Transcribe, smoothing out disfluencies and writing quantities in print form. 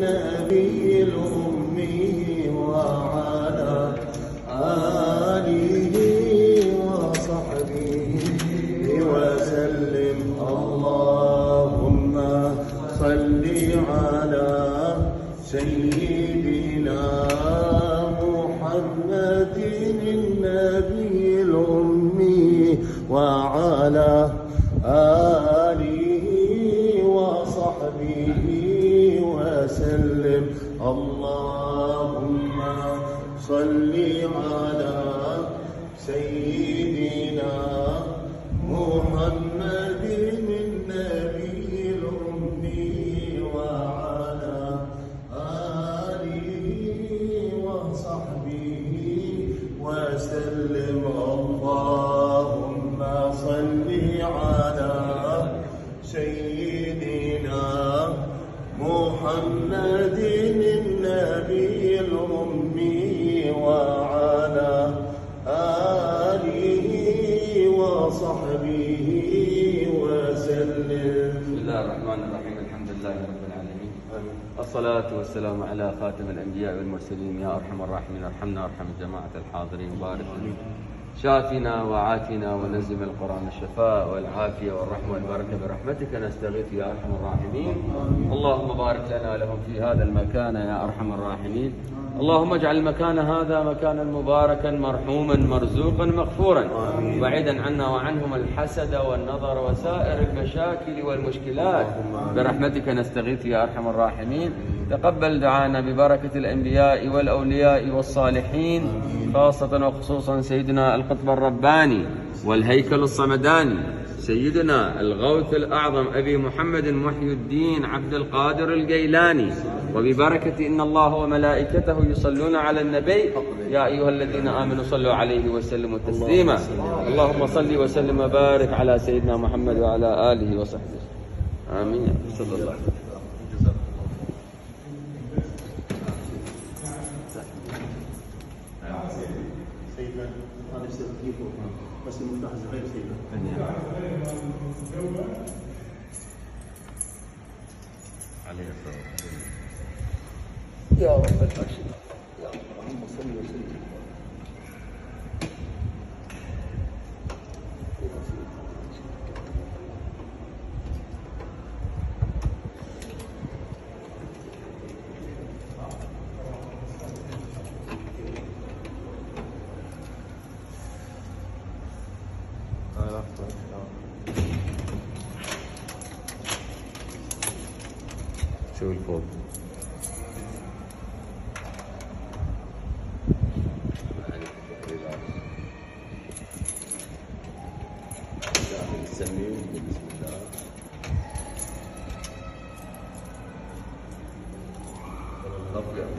النبي الأمي وعلى آله وصحبه وسلم. اللهم صل على سيدنا محمد النبي الأمي وعلى آله وصحبه وسلم. اللهم صل على سيدنا محمد النبي الأمي وعلى آله وصحبه وسلم. اللهم صل على سيدنا محمد النبي الأمي وعلى آله وصحبه وسلم. بسم الله الرحمن الرحيم. الحمد لله رب العالمين، الصلاة والسلام على خاتم الأنبياء والمرسلين. يا أرحم الراحمين ارحمنا وارحم جماعة الحاضرين. بارك شافنا وعافنا ونزم القرآن الشفاء والعافية والرحمة والبركة برحمتك نستغيث يا أرحم الراحمين. اللهم بارك لنا لهم في هذا المكان يا أرحم الراحمين. اللهم اجعل المكان هذا مكانا مباركا مرحوما مرزوقا مغفورا، بعيدا عنا وعنهم الحسد والنظر وسائر المشاكل والمشكلات برحمتك نستغيث يا أرحم الراحمين. تقبل دعانا ببركة الأنبياء والأولياء والصالحين، خاصة وخصوصا سيدنا القطب الرباني والهيكل الصمداني سيدنا الغوث الأعظم أبي محمد محي الدين عبد القادر الجيلاني، وببركة إن الله وملائكته يصلون على النبي يا أيها الذين آمنوا صلوا عليه وسلموا تسليما. اللهم صل وسلم وبارك على سيدنا محمد وعلى آله وصحبه. آمين. صلى الله عليه وسلم. سيدنا أنا استغفركم بس المفتاح صغير سيدنا. عليه الصلاة يا رب العالمين يا اللهم صل وسلم. شو الفوق؟ بسم الله. الأبيض